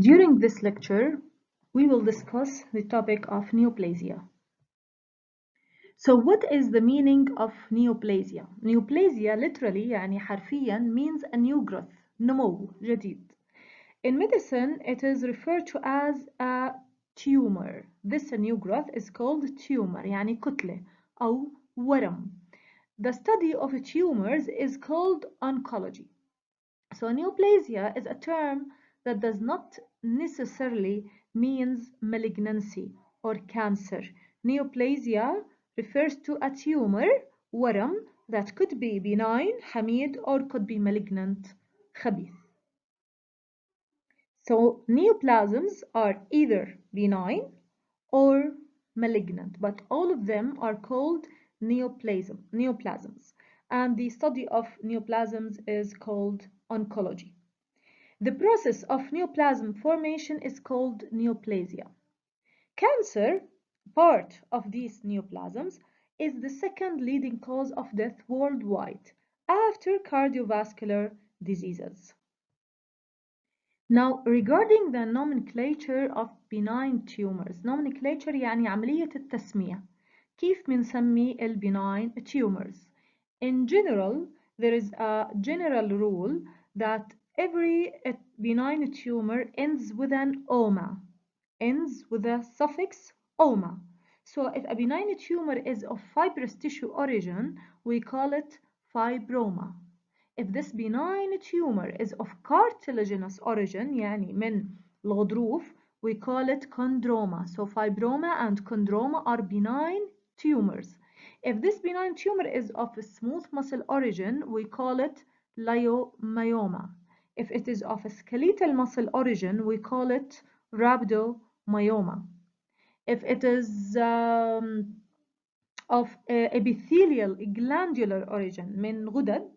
During this lecture, we will discuss the topic of neoplasia. So what is the meaning of neoplasia? Neoplasia literally يعني حرفيا means a new growth, نمو جديد. In medicine, it is referred to as a tumor. This new growth is called tumor يعني كتلة أو ورم. The study of tumors is called oncology. So neoplasia is a term that does not necessarily means malignancy or cancer. Neoplasia refers to a tumor, ورم, that could be benign, حميد, or could be malignant, خبيث. So neoplasms are either benign or malignant, but all of them are called neoplasms. And the study of neoplasms is called oncology. The process of neoplasm formation is called neoplasia. Cancer, part of these neoplasms, is the second leading cause of death worldwide after cardiovascular diseases. Now, regarding the nomenclature of benign tumors, nomenclature يعني عملية التسمية. كيف بنسمي benign tumors? In general, there is a general rule that every benign tumor ends with an oma, ends with a suffix oma. So if a benign tumor is of fibrous tissue origin, we call it fibroma. If this benign tumor is of cartilaginous origin, يعني من الغضروف, we call it chondroma. So fibroma and chondroma are benign tumors. If this benign tumor is of a smooth muscle origin, we call it leiomyoma. If it is of a skeletal muscle origin, we call it rhabdomyoma. If it is of epithelial glandular origin من غدد,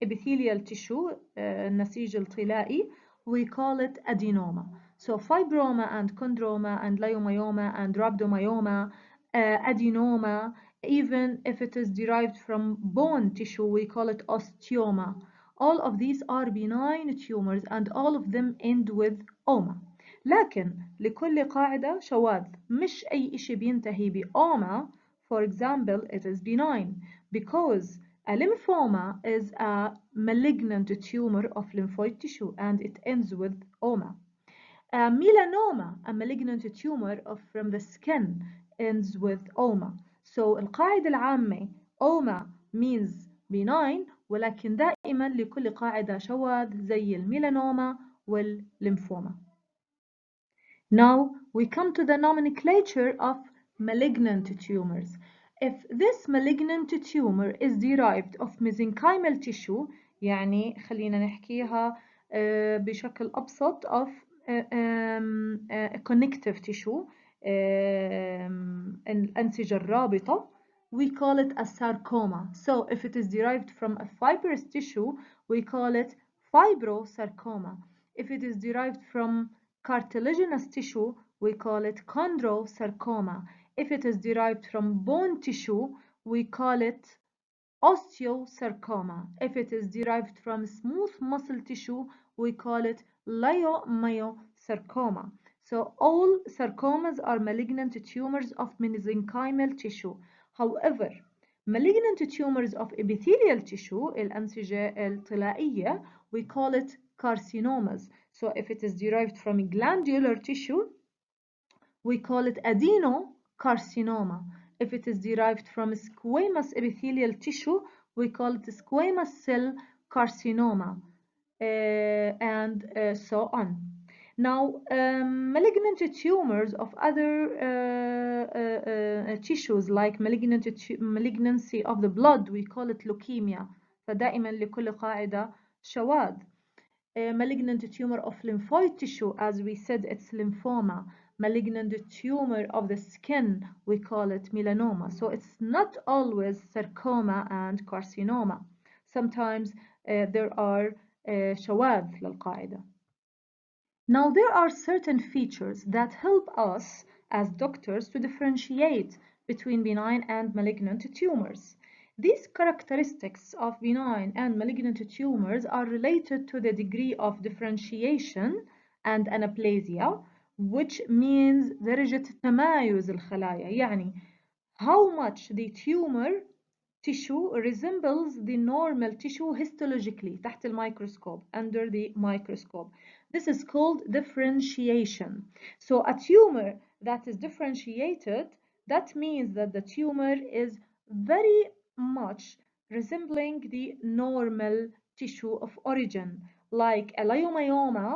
epithelial tissue, النسيج الطلائي, we call it adenoma. So fibroma and chondroma and leiomyoma and rhabdomyoma, adenoma, even if it is derived from bone tissue, we call it osteoma. All of these are benign tumors and all of them end with oma. لكن لكل قاعدة شواذ، مش أي إشي بينتهي بأوما. For example, it is benign because a lymphoma is a malignant tumor of lymphoid tissue and it ends with oma. A melanoma, a malignant tumor from the skin, ends with oma. So القاعدة العامة oma means benign ولكن دائما لكل قاعدة شواذ زي الميلانوما والليمفوما. Now we come to the nomenclature of malignant tumors. If this malignant tumor is derived of mesenchymal tissue, يعني خلينا نحكيها بشكل أبسط of connective tissue, الأنسجة الرابطة, we call it a sarcoma. So if it is derived from a fibrous tissue, we call it fibrosarcoma. If it is derived from cartilaginous tissue, we call it chondrosarcoma. If it is derived from bone tissue, we call it osteosarcoma. If it is derived from smooth muscle tissue, we call it leiomyosarcoma. So all sarcomas are malignant tumors of mesenchymal tissue. However, malignant tumors of epithelial tissue, الأنسجة الطلائية, we call it carcinomas. So if it is derived from glandular tissue, we call it adenocarcinoma. If it is derived from squamous epithelial tissue, we call it squamous cell carcinoma, and so on. Now, malignant tumors of other tissues like malignancy of the blood, we call it leukemia. فدائما لكل قاعدة شواذ. Malignant tumor of lymphoid tissue, as we said, it's lymphoma. Malignant tumor of the skin, we call it melanoma. So it's not always sarcoma and carcinoma. Sometimes there are شواذ للقاعدة. Now there are certain features that help us as doctors to differentiate between benign and malignant tumors. These characteristics of benign and malignant tumors are related to the degree of differentiation and anaplasia, which means درجة تمايز الخلايا، يعني how much the tumor tissue resembles the normal tissue histologically تحت الميكروسكوب under the microscope. This is called differentiation. So a tumor that is differentiated, that means that the tumor is very much resembling the normal tissue of origin, like a leiomyoma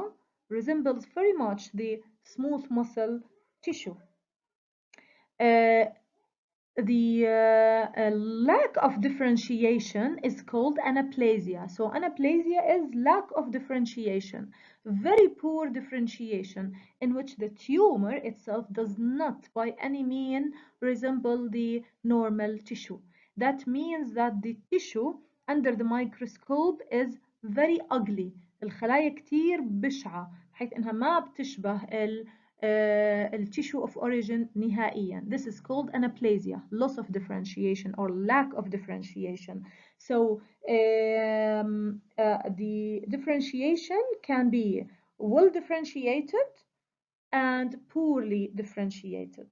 resembles very much the smooth muscle tissue. The lack of differentiation is called anaplasia. So anaplasia is lack of differentiation, very poor differentiation, in which the tumor itself does not by any means resemble the normal tissue. That means that the tissue under the microscope is very ugly. الخلايا كتير بشعة بحيث انها ما بتشبه التissue of origin نهائيا. This is called anaplasia, loss of differentiation or lack of differentiation. So the differentiation can be well differentiated and poorly differentiated.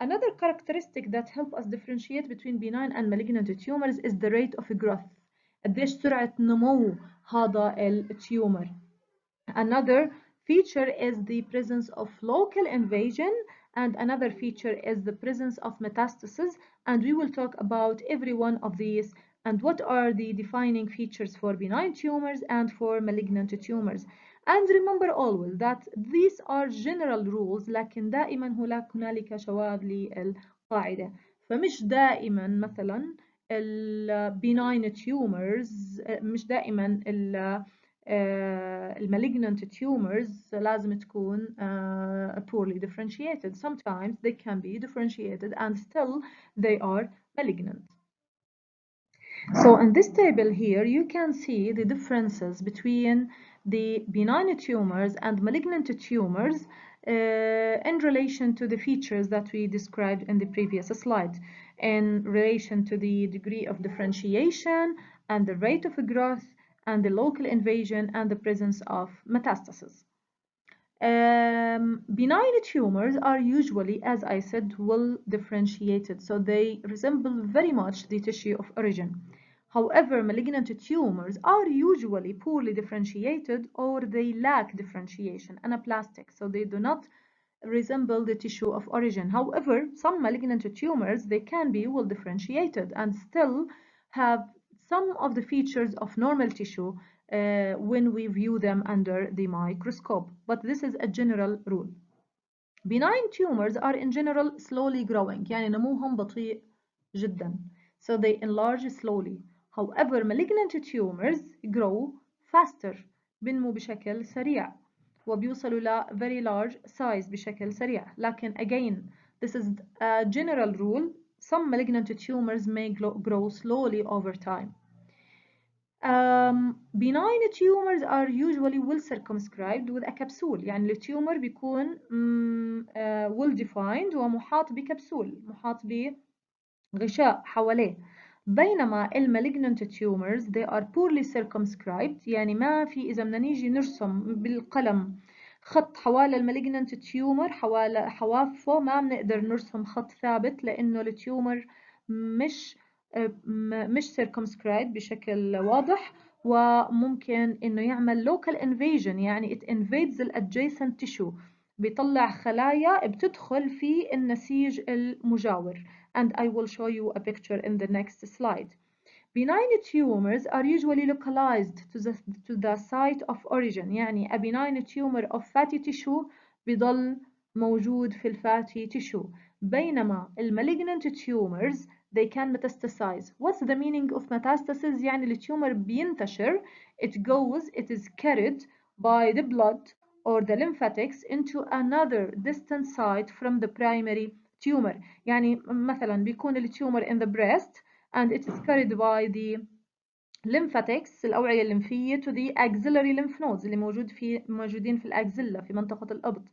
Another characteristic that help us differentiate between benign and malignant tumors is the rate of growth. قديش سرعة نمو هذا التيومر. Another feature is the presence of local invasion, and another feature is the presence of metastasis, and we will talk about every one of these and what are the defining features for benign tumors and for malignant tumors. And remember always that these are general rules، لكن دائما هنالك شواذ للقاعدة. فمش دائما مثلا benign tumors، مش دائما malignant tumors لازم تكون poorly differentiated. Sometimes they can be differentiated and still they are malignant. So in this table here you can see the differences between the benign tumors and malignant tumors in relation to the features that we described in the previous slide, in relation to the degree of differentiation and the rate of growth and the local invasion and the presence of metastasis. Benign tumors are usually, as I said, well differentiated, so they resemble very much the tissue of origin. However, malignant tumors are usually poorly differentiated or they lack differentiation, anaplastic, so they do not resemble the tissue of origin. However, some malignant tumors, they can be well differentiated and still have some of the features of normal tissue when we view them under the microscope. But this is a general rule. Benign tumors are in general slowly growing، يعني نموهم بطيء جدا. So they enlarge slowly. However, malignant tumors grow faster، بنمو بشكل سريع وبيوصلوا ل very large size بشكل سريع. لكن again, this is a general rule. Some malignant tumors may grow slowly over time. Benign tumors are usually well circumscribed with a capsule، يعني التيومر بيكون well defined ومحاط بكبسول، محاط بغشاء حواليه. بينما malignant tumors they are poorly circumscribed، يعني ما في، إذا بدنا نيجي نرسم بالقلم خط حوالي المالجننت تيومر حوالي حوافه ما بنقدر نرسم خط ثابت لأنه التيومر مش circumscribed بشكل واضح، وممكن إنه يعمل local invasion، يعني it invades the adjacent tissue، بيطلع خلايا بتدخل في النسيج المجاور. And I will show you a picture in the next slide. Benign tumors are usually localized to the site of origin، يعني a benign tumor of fatty tissue بيضل موجود في الفاتي tissue، بينما malignant tumors they can metastasize. What's the meaning of metastasis؟ يعني التيومر بينتشر، it is carried by the blood or the lymphatics into another distant site from the primary tumor. يعني مثلا بيكون التيومر in the breast and it is carried by the lymphatics الأوعية الليمفية to the axillary lymph nodes اللي موجودين في الأكزيلا في منطقة الإبط،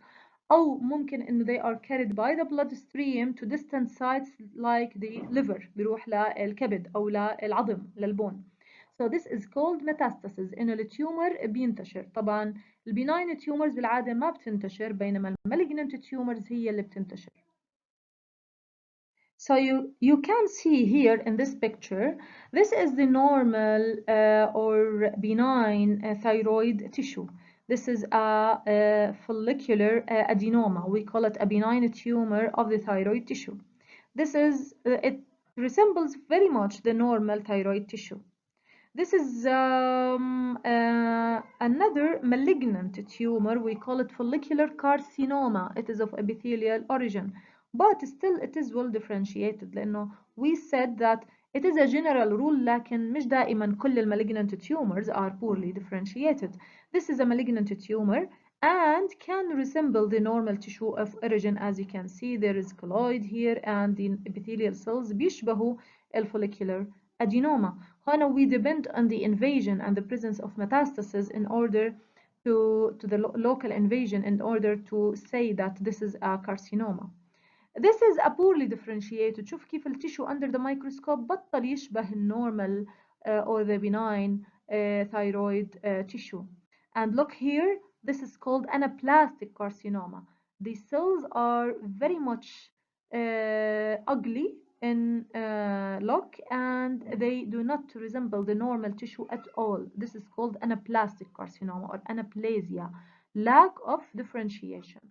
أو ممكن إنه they are carried by the bloodstream to distant sites like the liver، بيروح للكبد أو للعظم للبون. So this is called metastasis. إنه التيومر بينتشر. طبعا البناين tumors بالعادة ما بتنتشر بينما المalignant tumors هي اللي بتنتشر. So you can see here in this picture, this is the normal or benign thyroid tissue. This is a follicular adenoma. We call it a benign tumor of the thyroid tissue. This is, it resembles very much the normal thyroid tissue. This is another malignant tumor. We call it follicular carcinoma. It is of epithelial origin, but still it is well differentiated لأنه we said that it is a general rule لكن مش دائما كل malignant tumors are poorly differentiated. This is a malignant tumor and can resemble the normal tissue of origin. As you can see, there is colloid here and the epithelial cells بيشبهوا الfollicular adenoma. هنا we depend on the invasion and the presence of metastasis in order to the local invasion in order to say that this is a carcinoma. This is a poorly differentiated. شوف كيف التشو under the microscope بطل يشبه النورمال or the benign thyroid tissue. And look here, this is called anaplastic carcinoma. The cells are very much ugly in look and they do not resemble the normal tissue at all. This is called anaplastic carcinoma or anaplasia, lack of differentiation.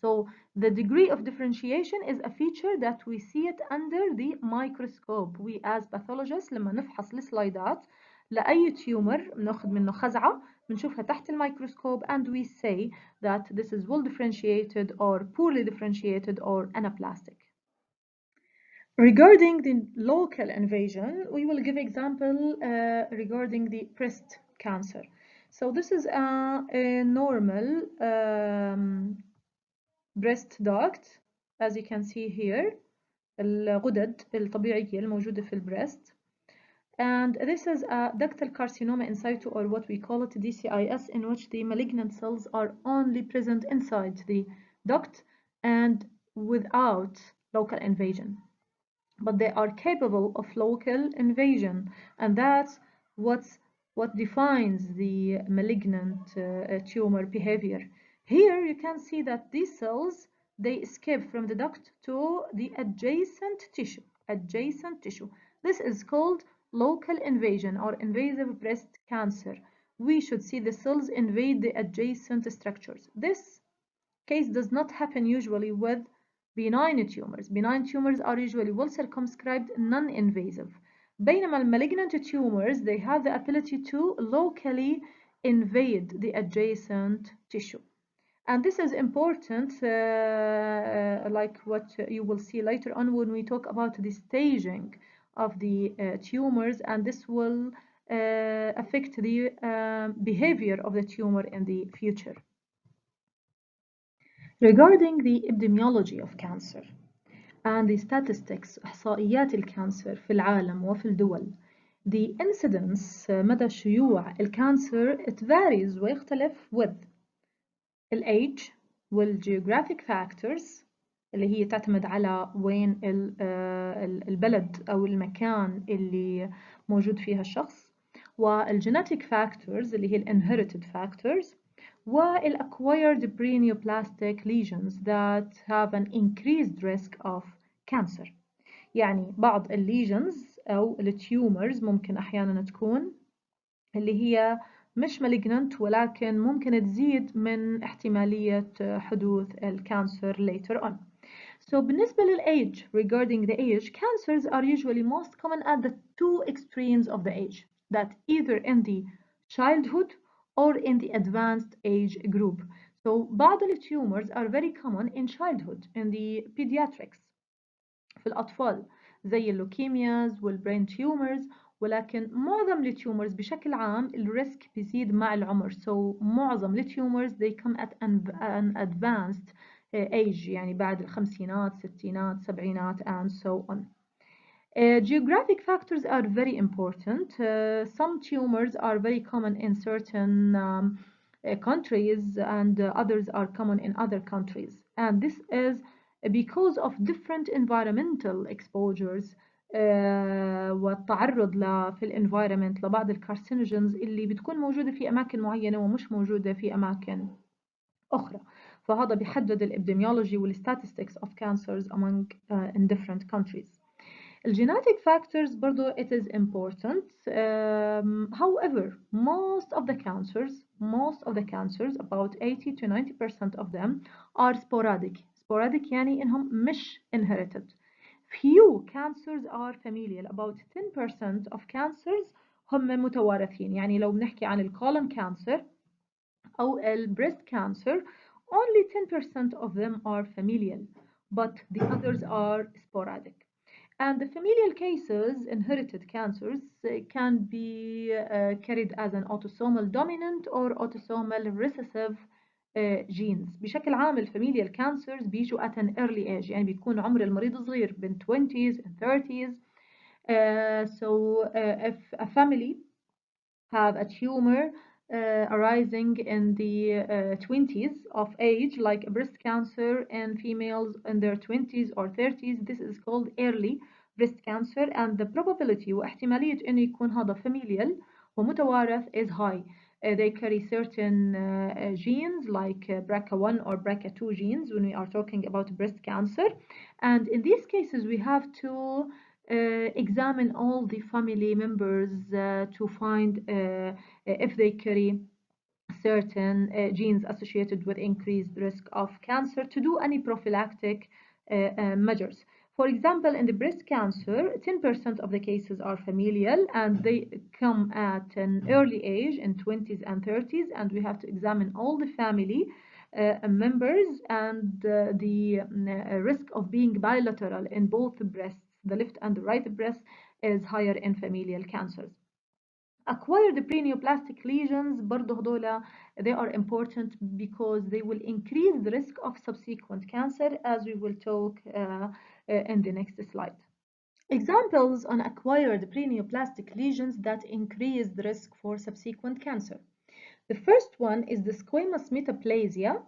So the degree of differentiation is a feature that we see it under the microscope. We as pathologists لما نفحص السلايدات لأي تيومر بناخد منه خزعة بنشوفها تحت الميكروسكوب and we say that this is well differentiated or poorly differentiated or anaplastic. Regarding the local invasion, we will give example regarding the breast cancer. So this is a normal breast duct, as you can see here, الغدد الطبيعية الموجودة في البريست. And this is a ductal carcinoma in situ, or what we call it DCIS, in which the malignant cells are only present inside the duct and without local invasion. But they are capable of local invasion, and that's what defines the malignant tumor behavior. Here you can see that these cells, they escape from the duct to the adjacent tissue. This is called local invasion or invasive breast cancer. We should see the cells invade the adjacent structures. This case does not happen usually with benign tumors. Benign tumors are usually well circumscribed, non-invasive. بينما malignant tumors, they have the ability to locally invade the adjacent tissue. And this is important, like what you will see later on when we talk about the staging of the tumors, and this will affect the behavior of the tumor in the future. Regarding the epidemiology of cancer and the statistics إحصائيات الكانسر في العالم وفي الدول, the incidence مدى شيوع الكانسر it varies ويختلف with الage والgeographic factors اللي هي تعتمد على وين البلد أو المكان اللي موجود فيها الشخص, والgenetic factors اللي هي inherited factors, والacquired pre-neoplastic lesions that have an increased risk of cancer. يعني بعض الليجنز أو التيومرز ممكن أحيانا تكون اللي هي مش malignant ولكن ممكن تزيد من احتمالية حدوث الكانسر later on. So بالنسبة للage, regarding the age, cancers are usually most common at the two extremes of the age, that either in the childhood or in the advanced age group. So بعض الtumors are very common in childhood, in the pediatrics, في الأطفال زي اللوكيمياز والبرين tumors, ولكن معظم التيومرز بشكل عام الريسك بيزيد مع العمر. So معظم التيومرز they come at an advanced age, يعني بعد الخمسينات ستينات سبعينات and so on. Geographic factors are very important. Some tumors are very common in certain countries and others are common in other countries, and this is because of different environmental exposures والتعرض في الانفايرمنت لبعض الكارسينوجينز اللي بتكون موجودة في أماكن معينة ومش موجودة في أماكن أخرى. فهذا بيحدد الإبديميولوجي والستاتستكس of cancers among in different countries. الجيناتيك factors برضو it is important. However, most of the cancers, about 80 to 90% of them are sporadic. Sporadic يعني إنهم مش inherited. Few cancers are familial. About 10% of cancers هم متوارثين. يعني لو بنحكي عن الcolon cancer أو breast cancer, only 10% of them are familial, but the others are sporadic. And the familial cases, inherited cancers, can be carried as an autosomal dominant or autosomal recessive genes. بشكل عام الفاميليال cancers بيجوا at an early age، يعني بيكون عمر المريض صغير بين 20s and 30s. If a family have a tumor arising in the 20s of age, like breast cancer in females in their 20s or 30s, this is called early breast cancer, and the probability واحتمالية إنه يكون هذا familial ومتوارث is high. They carry certain genes like BRCA1 or BRCA2 genes when we are talking about breast cancer, and in these cases we have to examine all the family members to find if they carry certain genes associated with increased risk of cancer, to do any prophylactic measures. For example, in the breast cancer, 10% of the cases are familial and they come at an early age in 20s and 30s, and we have to examine all the family members, and the risk of being bilateral in both breasts, the left and the right breast, is higher in familial cancers. Acquired preneoplastic lesions برضه هدول they are important because they will increase the risk of subsequent cancer, as we will talk in the next slide. Examples on acquired preneoplastic lesions that increase the risk for subsequent cancer. The first one is the squamous metaplasia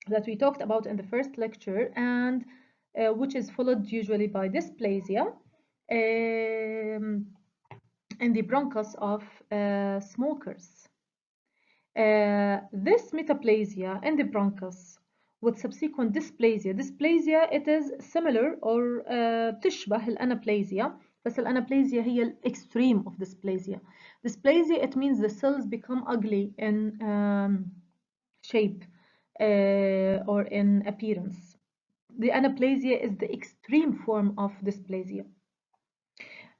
that we talked about in the first lecture, and which is followed usually by dysplasia in the bronchus of smokers. This metaplasia in the bronchus with subsequent dysplasia, it is similar or تشبه الأنابليزيا، بس الأنابليزيا هي الextreme of dysplasia. Dysplasia, it means the cells become ugly in shape or in appearance. The anaplasia is the extreme form of dysplasia.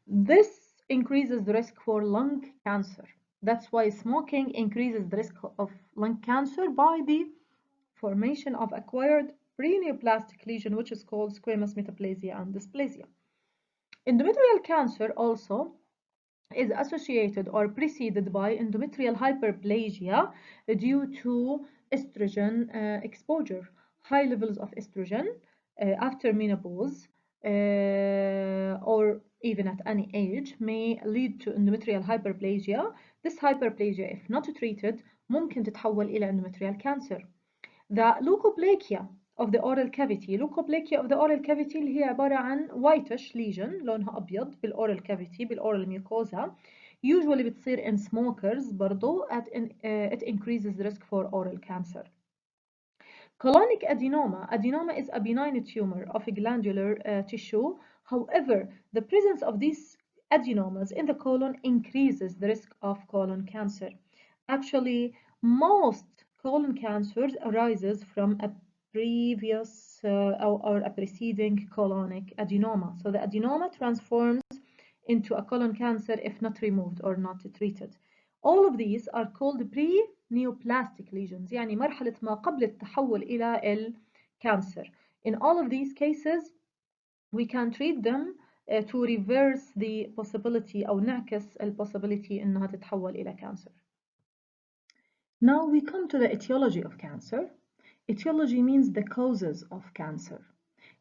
This increases the risk for lung cancer. That's why smoking increases the risk of lung cancer by the formation of acquired preneoplastic lesion, which is called squamous metaplasia and dysplasia. Endometrial cancer also is associated or preceded by endometrial hyperplasia due to estrogen exposure. High levels of estrogen after menopause or even at any age may lead to endometrial hyperplasia. This hyperplasia, if not treated, ممكن تتحول إلى endometrial cancer. The leukoplakia of the oral cavity. Leukoplakia of the oral cavity اللي هي عبارة عن whitish lesion لونها أبيض بالoral cavity بالoral mucosa. Usually بتصير in smokers برضو it increases the risk for oral cancer. Colonic adenoma. Adenoma is a benign tumor of a glandular tissue. However, the presence of these adenomas in the colon increases the risk of colon cancer. Actually, most colon cancers arises from a previous or a preceding colonic adenoma. So the adenoma transforms into a colon cancer if not removed or not treated. All of these are called pre-neoplastic lesions، يعني مرحلة ما قبل التحول إلى الكانسر. In all of these cases, we can treat them to reverse the possibility أو نعكس الpossibility إنها تتحول إلى cancer. Now we come to the etiology of cancer. Etiology means the causes of cancer.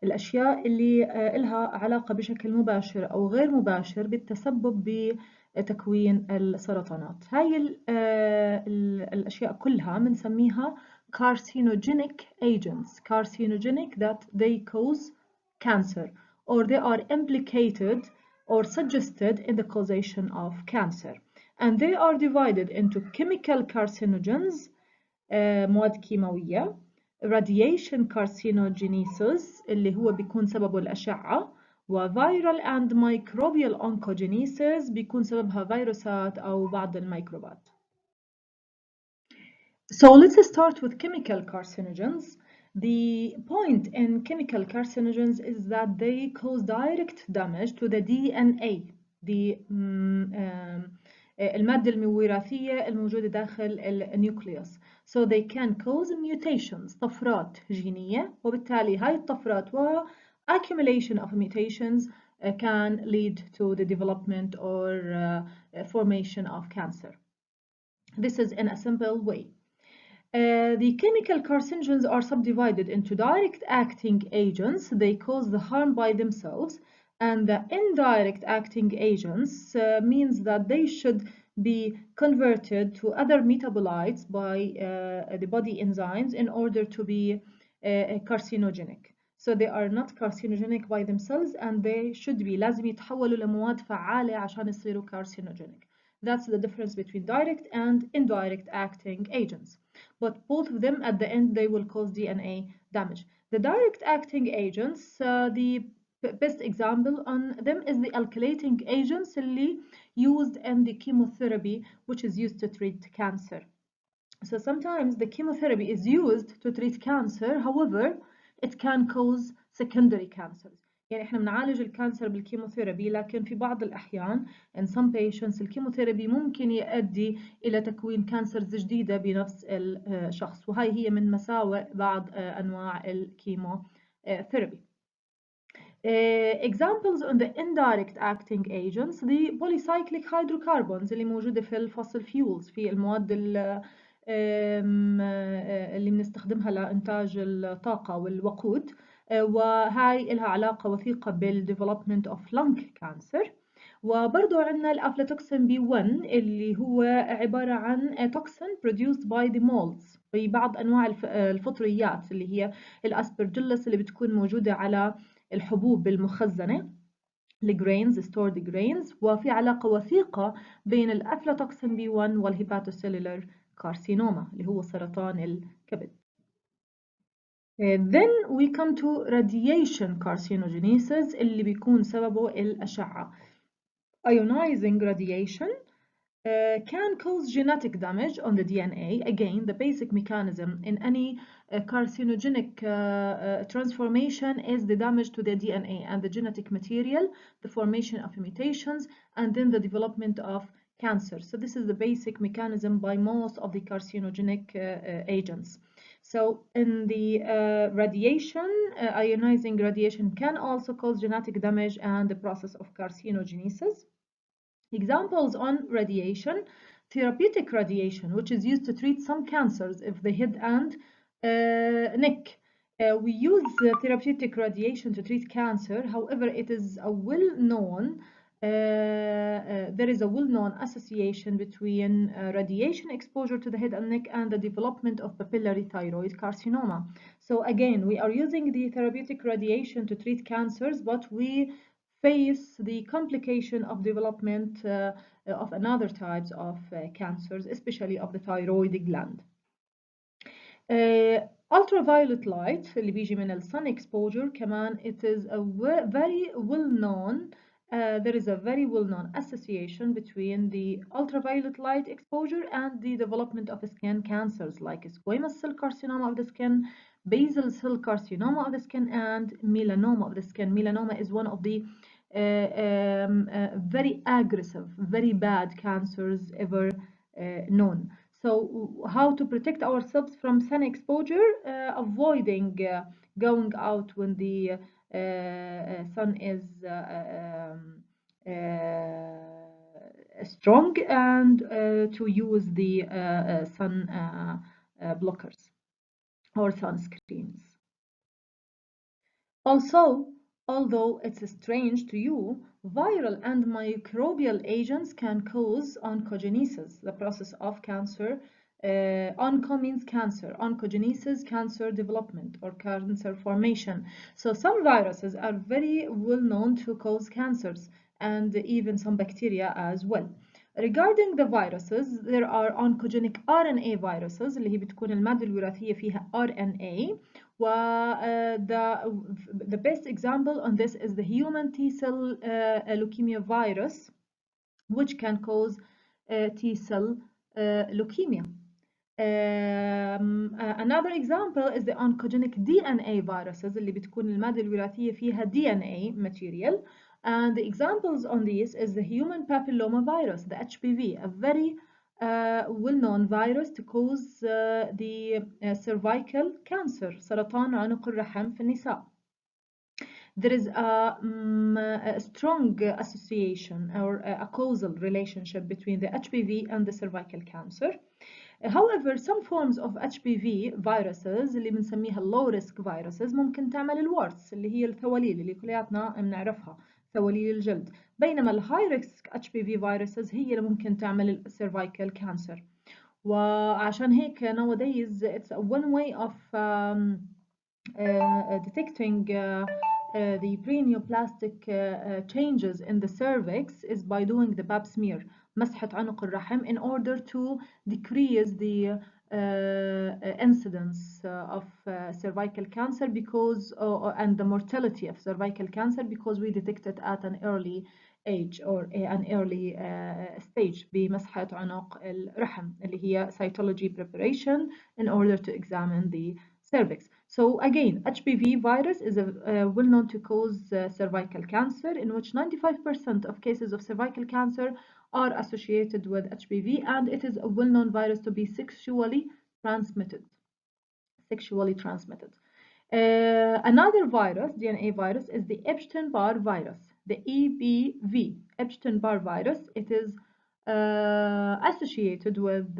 الأشياء اللي لها علاقة بشكل مباشر أو غير مباشر بالتسبب بتكوين السرطانات. هاي الأشياء كلها بنسميها carcinogenic agents. Carcinogenic that they cause cancer or they are implicated or suggested in the causation of cancer. And they are divided into chemical carcinogens, مواد كيماوية، radiation carcinogenesis اللي هو بيكون سببه الأشعة، و viral and microbial oncogenesis بيكون سببها فيروسات أو بعض الميكروبات. So let's start with chemical carcinogens. The point in chemical carcinogens is that they cause direct damage to the DNA, المادة الموراثية الموجودة داخل النيوكليوس. So they can cause mutations, طفرات جينية، وبالتالي هاي الطفرات و accumulation of mutations can lead to the development or formation of cancer. This is in a simple way. The chemical carcinogens are subdivided into direct acting agents. They cause the harm by themselves, and the indirect acting agents means that they should be converted to other metabolites by the body enzymes in order to be carcinogenic. So they are not carcinogenic by themselves, and they should be لازم يتحولوا لمواد فعالة عشان يصيروا carcinogenic. That's the difference between direct and indirect acting agents. But both of them at the end they will cause DNA damage. The direct acting agents, the best example on them is the alkylating agents اللي used in the chemotherapy which is used to treat cancer. So sometimes the chemotherapy is used to treat cancer, however it can cause secondary cancers. يعني احنا بنعالج الكانسر بالكيموثيرابي، لكن في بعض الأحيان in some patients الكيموثيرابي ممكن يؤدي إلى تكوين كانسرز جديدة بنفس الشخص، وهي هي من مساوئ بعض أنواع الكيموثيرابي. Examples on the indirect acting agents the polycyclic hydrocarbons اللي موجودة في الفossil fuels، في المواد اللي بنستخدمها لإنتاج الطاقة والوقود، وهاي لها علاقة وثيقة بالdevelopment of lung cancer. وبرضو عندنا الافلاتوكسين B1 اللي هو عبارة عن toxin produced by the molds في بعض أنواع الفطريات اللي هي الأسبرجيلس اللي بتكون موجودة على الحبوب المخزنة الجرينز stored grains، وفي علاقة وثيقة بين الافلاتوكسين B1 والهيباتوسيلولر كارسينوما اللي هو سرطان الكبد. Then we come to radiation carcinogenesis اللي بيكون سببه الأشعة. Ionizing radiation can cause genetic damage on the DNA. Again, the basic mechanism in any carcinogenic transformation is the damage to the DNA and the genetic material, the formation of mutations, and then the development of cancer. So this is the basic mechanism by most of the carcinogenic agents. So in the radiation, ionizing radiation can also cause genetic damage and the process of carcinogenesis. Examples on radiation, therapeutic radiation, which is used to treat some cancers of the head and neck. We use therapeutic radiation to treat cancer. However, it is a well-known there is a well-known association between radiation exposure to the head and neck and the development of papillary thyroid carcinoma. So again, we are using the therapeutic radiation to treat cancers, but we face the complication of development of another types of cancers, especially of the thyroid gland. Ultraviolet light اللي بيجي من ال sun exposure كمان it is a very well known there is a very well-known association between the ultraviolet light exposure and the development of skin cancers like squamous cell carcinoma of the skin, basal cell carcinoma of the skin, and melanoma of the skin. Melanoma is one of the very aggressive, very bad cancers ever known. So how to protect ourselves from sun exposure? Avoiding going out when the sun is strong, and to use the sun blockers or sunscreens. Also, although it's strange to you, viral and microbial agents can cause oncogenesis, the process of cancer. Onco means cancer, oncogenesis, cancer development or cancer formation. So some viruses are very well known to cause cancers, and even some bacteria as well. Regarding the viruses, there are oncogenic RNA viruses اللي هي بتكون المادة الوراثية فيها RNA. The best example on this is the human T-cell leukemia virus, which can cause T-cell leukemia. Another example is the oncogenic DNA viruses اللي بتكون المادة الوراثية فيها DNA material. And the examples on these is the human papilloma virus, the HPV, a very well-known virus to cause the cervical cancer, سرطان عنق الرحم في النساء. There is a strong association or a causal relationship between the HPV and the cervical cancer. However, some forms of HPV viruses اللي بنسميها low risk viruses ممكن تعمل الورس اللي هي الثواليل اللي كلياتنا بنعرفها، ثواليل الجلد، بينما الهاي ريسك HPV viruses هي اللي ممكن تعمل السيرفايكال كانسر. وعشان هيك nowadays it's one way of detecting the preneoplastic changes in the cervix is by doing the pap smear, مسحة عنق الرحم, in order to decrease the incidence of cervical cancer because and the mortality of cervical cancer because we detect it at an early age or an early stage بمسحة عنق الرحم اللي هي cytology preparation in order to examine the cervix. So again, HPV virus is well known to cause cervical cancer, in which 95% of cases of cervical cancer are associated with HPV, and it is a well-known virus to be sexually transmitted. Another virus, DNA virus, is the Epstein-Barr virus, the EBV, Epstein-Barr virus. It is associated with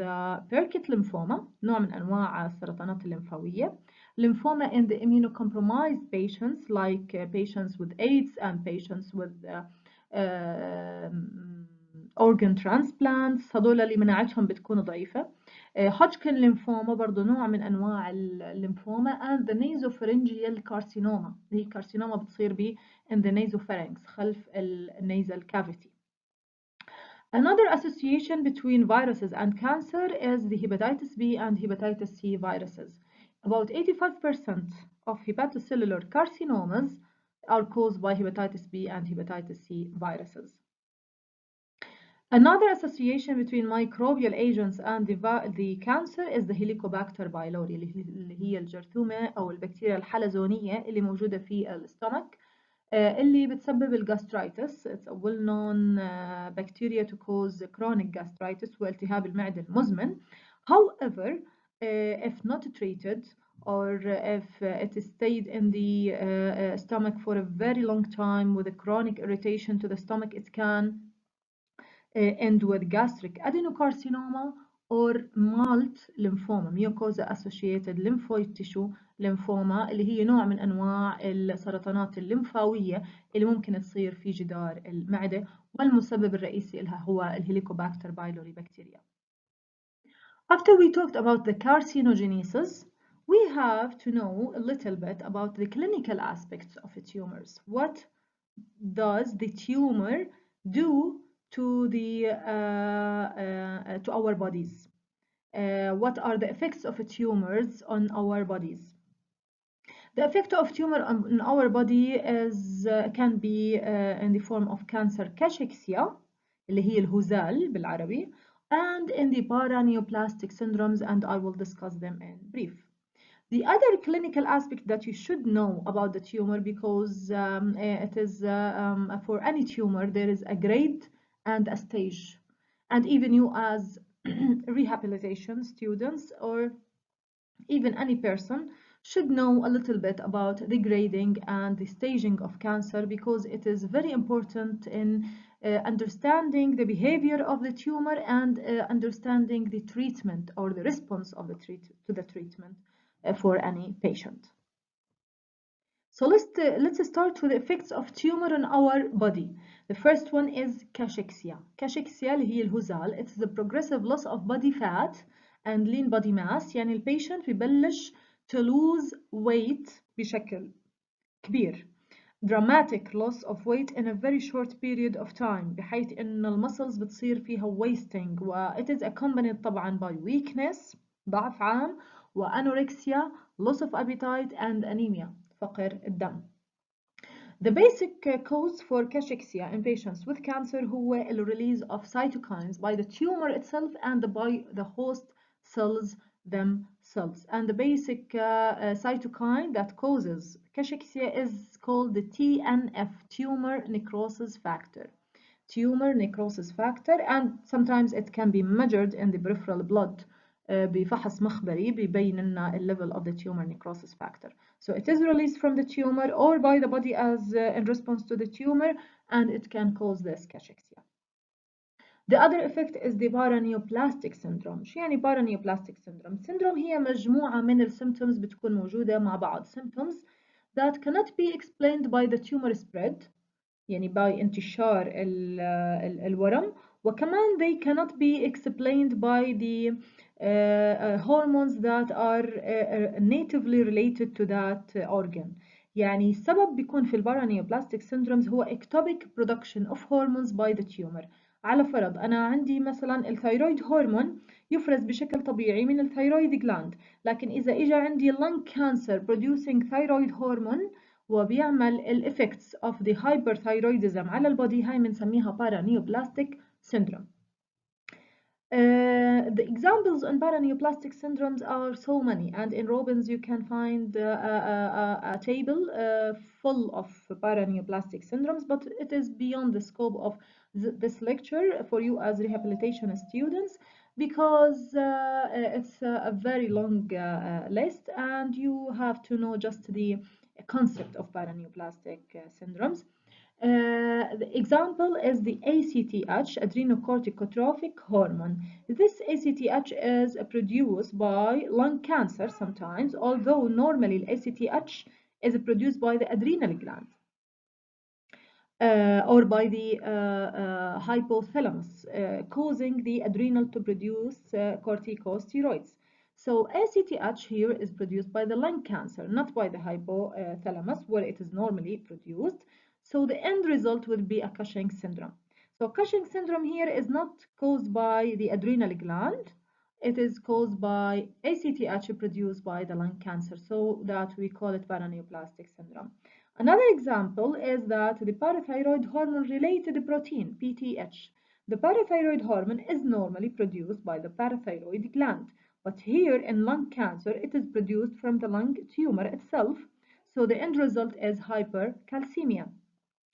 Burkitt lymphoma, نوع من أنواع السرطانات الليمفاوية. Lymphoma in the immunocompromised patients like patients with AIDS and patients with organ transplants، هذول اللي مناعتهم بتكون ضعيفة. Hodgkin lymphoma برضو نوع من أنواع الليمفوما and the nasopharyngeal carcinoma، هي كارسينوما بتصير ب in the nasopharynx خلف nasal cavity. Another association between viruses and cancer is the hepatitis B and hepatitis C viruses. About 85% of hepatocellular carcinomas are caused by hepatitis B and hepatitis C viruses. Another association between microbial agents and the cancer is the Helicobacter pylori اللي هي الجرثومة أو البكتيريا الحلزونية اللي موجودة في الستومك اللي بتسبب الجاسترايتس. It's a well-known bacteria to cause chronic gastritis والتهاب المعدة المزمن. However, if not treated or if it stayed in the stomach for a very long time with a chronic irritation to the stomach, it can end with gastric adenocarcinoma or malt lymphoma, mucosa associated lymphoid tissue lymphoma اللي هي نوع من أنواع السرطانات الليمفاوية اللي ممكن تصير في جدار المعدة، والمسبب الرئيسي لها هو الهيليكوباكتر بايلوري بكتيريا. After we talked about the carcinogenesis, we have to know a little bit about the clinical aspects of tumors. What does the tumor do to our bodies? What are the effects of tumors on our bodies? The effect of tumor on our body is can be in the form of cancer cachexia اللي هي الهزال بالعربي, and in the paraneoplastic syndromes, and I will discuss them in brief. The other clinical aspect that you should know about the tumor, because it is for any tumor there is a grade and a stage, and even you as rehabilitation students or even any person should know a little bit about the grading and the staging of cancer, because it is very important in understanding the behavior of the tumor and understanding the treatment or the response of the treatment for any patient. So let's start with the effects of tumor on our body. The first one is cachexia. Cachexia اللي هي الهزال. It's the progressive loss of body fat and lean body mass. يعني البيشنت بيبلش to lose weight بشكل كبير. dramatic loss of weight in a very short period of time بحيث إن المسلز بتصير فيها wasting و it is accompanied طبعا by weakness ضعف عام وأنوركسيا loss of appetite and anemia فقر الدم. The basic cause for cachexia in patients with cancer هو the release of cytokines by the tumor itself and by the host cells themselves. And the basic cytokine that causes cachexia is called the TNF, tumor necrosis factor. Tumor necrosis factor, and sometimes it can be measured in the peripheral blood بفحص مخبري بيبين لنا level of the tumor necrosis factor. So it is released from the tumor or by the body as in response to the tumor, and it can cause this cachexia. The other effect is the paraneoplastic syndrome. شو يعني paraneoplastic syndrome؟ syndrome هي مجموعة من السيمبتومز بتكون موجودة مع بعض. symptoms that cannot be explained by the tumor spread يعني by انتشار الورم وكمان they cannot be explained by the hormones that are natively related to that organ. يعني السبب بيكون في البارانيوبلاستيك syndromes هو ectopic production of hormones by the tumor. على فرض أنا عندي مثلا الثيرويد هرمون يفرز بشكل طبيعي من الثيرويد gland، لكن إذا إجا عندي lung cancer producing thyroid hormone وبيعمل ال effects of the hyperthyroidism على البودي هاي بنسميها paraneoplastic syndrome. The examples in paraneoplastic syndromes are so many, and in Robbins you can find a table full of paraneoplastic syndromes, but it is beyond the scope of this lecture for you as rehabilitation students because it's a very long list and you have to know just the concept of paraneoplastic syndromes. The example is the ACTH, adrenocorticotropic hormone. This ACTH is produced by lung cancer sometimes, although normally ACTH is produced by the adrenal gland or by the hypothalamus, causing the adrenal to produce corticosteroids. So ACTH here is produced by the lung cancer, not by the hypothalamus where it is normally produced. So the end result will be a Cushing syndrome. So Cushing syndrome here is not caused by the adrenal gland. It is caused by ACTH produced by the lung cancer, so that we call it paraneoplastic syndrome. Another example is that the parathyroid hormone-related protein, PTH. The parathyroid hormone is normally produced by the parathyroid gland, but here in lung cancer, it is produced from the lung tumor itself, so the end result is hypercalcemia.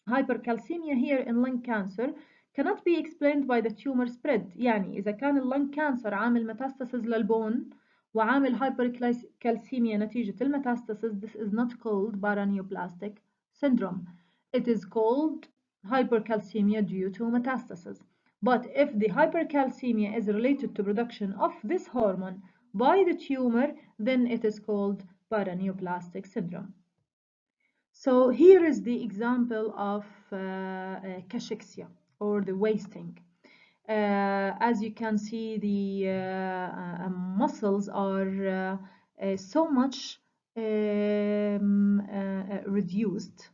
Hypercalcemia here in lung cancer cannot be explained by the tumor spread. يعني إذا كان اللung cancer عامل metastasis للبون وعامل hypercalcemia نتيجة المetastasis, this is not called paraneoplastic syndrome. It is called hypercalcemia due to metastasis. But if the hypercalcemia is related to production of this hormone by the tumor, then it is called paraneoplastic syndrome. So here is the example of cachexia or the wasting. As you can see, the muscles are so much reduced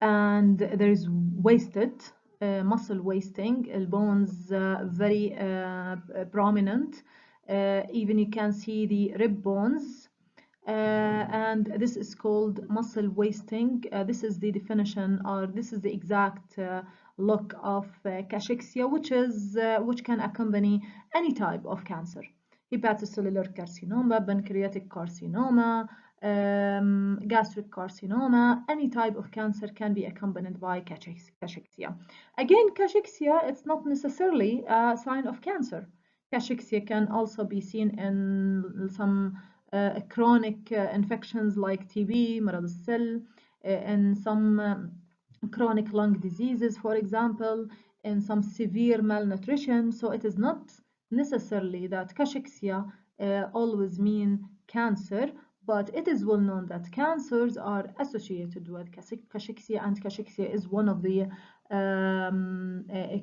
and there is wasted muscle wasting, bones very prominent. Even you can see the rib bones. And this is called muscle wasting. This is the definition, or this is the exact look of cachexia, which can accompany any type of cancer: hepatocellular carcinoma, pancreatic carcinoma, gastric carcinoma. Any type of cancer can be accompanied by cachexia. Again, cachexia, it's not necessarily a sign of cancer. Cachexia can also be seen in some chronic infections like TB, مرض السل, in some chronic lung diseases, for example, in some severe malnutrition. So it is not necessarily that cachexia always mean cancer, but it is well known that cancers are associated with cachexia, and cachexia is one of the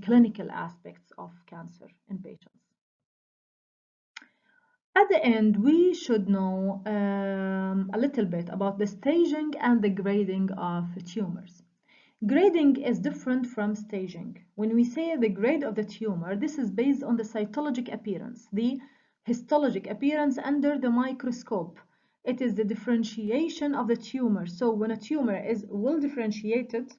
clinical aspects of cancer in patients. At the end, we should know a little bit about the staging and the grading of tumors. Grading is different from staging. When we say the grade of the tumor, this is based on the cytologic appearance, the histologic appearance under the microscope. It is the differentiation of the tumor. So when a tumor is well differentiated,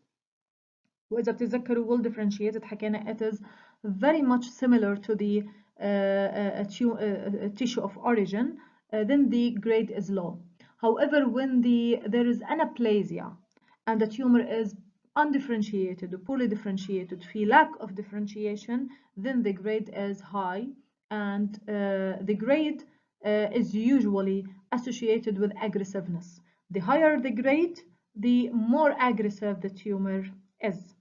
وإذا بتتذكروا well differentiated حكينا it is very much similar to the tissue of origin, then the grade is low. However, when there is anaplasia and the tumor is undifferentiated or poorly differentiated, في lack of differentiation, then the grade is high, and the grade is usually associated with aggressiveness. The higher the grade, the more aggressive the tumor is.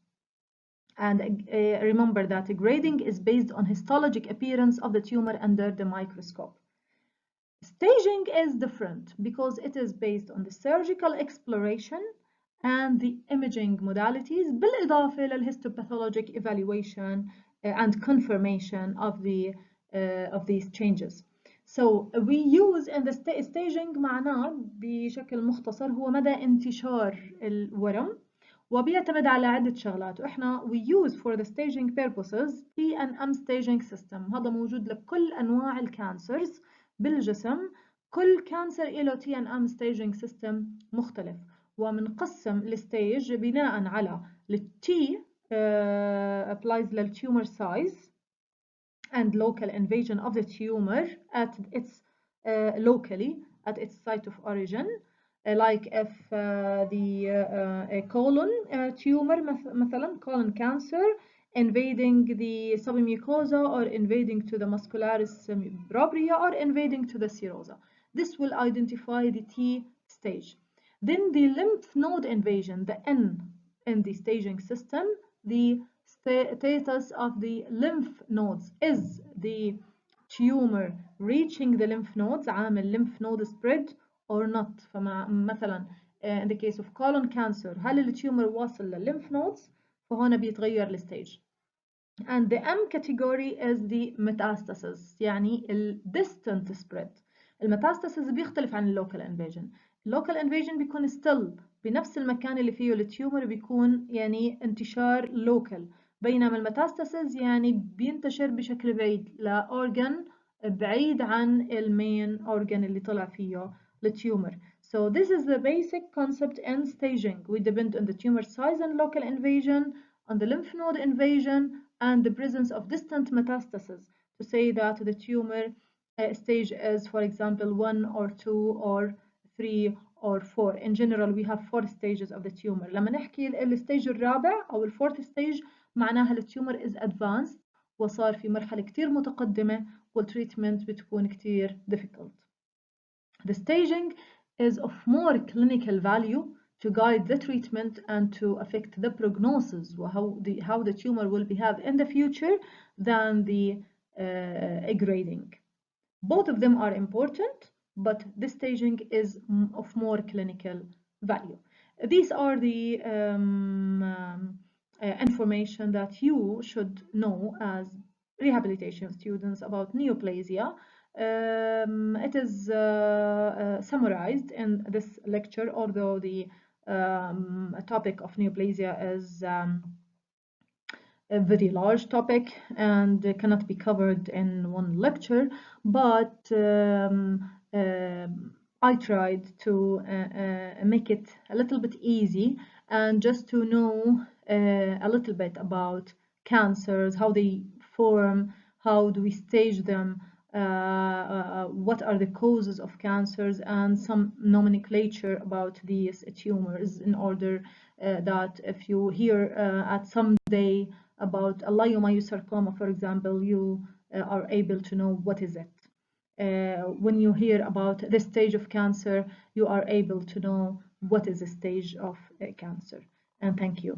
And remember that grading is based on histologic appearance of the tumor under the microscope. Staging is different because it is based on the surgical exploration and the imaging modalities بالإضافة للhistopathologic evaluation and confirmation of these changes. So we use in the staging معناه بشكل مختصر هو مدى انتشار الورم، وبيعتمد على عدة شغلات، وإحنا we use for the staging purposes T&M staging system. هذا موجود لكل أنواع الكانسرز بالجسم. كل كانسر له T&M staging system مختلف، ومنقسم الستيج بناء على T applies للtumor size and local invasion of the tumor at its locally at its site of origin. Like if the colon tumor مثلا colon cancer invading the submucosa or invading to the muscularis propria or invading to the serosa. This will identify the T stage. Then the lymph node invasion, the N in the staging system, the status of the lymph nodes. Is the tumor reaching the lymph nodes عامل lymph node spread or not؟ فمثلا in the case of colon cancer هل التيومر واصل للlymph nodes؟ فهنا بيتغير الستيج. And the M category is the metastasis، يعني ال distant spread. الميتاستاسيس بيختلف عن اللوكال انفيجن. اللوكال انفيجن بيكون still بنفس المكان اللي فيه التيومر، بيكون يعني انتشار لوكال، بينما الميتاستاسيس يعني بينتشر بشكل بعيد لأورجن بعيد عن المين أورجن اللي طلع فيه التيومر. So this is the basic concept in staging. We depend on the tumor size and local invasion, on the lymph node invasion, and the presence of distant metastasis to say that the tumor stage is, for example, 1 or 2 or 3 or 4. In general, we have 4 stages of the tumor. لما نحكي الستيج الرابع أو الفورث stage معناها التيومر is advanced وصار في مرحلة كتير متقدمة والتريتمنت بتكون كتير difficult. The staging is of more clinical value to guide the treatment and to affect the prognosis how the tumor will behave in the future than the grading. Both of them are important, but the staging is of more clinical value. These are the information that you should know as rehabilitation students about neoplasia. It is summarized in this lecture, although the topic of neoplasia is a very large topic and cannot be covered in one lecture, but I tried to make it a little bit easy and just to know a little bit about cancers, how they form, how do we stage them, what are the causes of cancers, and some nomenclature about these tumors in order that if you hear at some day about a leiomyosarcoma, for example, you are able to know what is it. When you hear about this stage of cancer, you are able to know what is the stage of cancer. And thank you.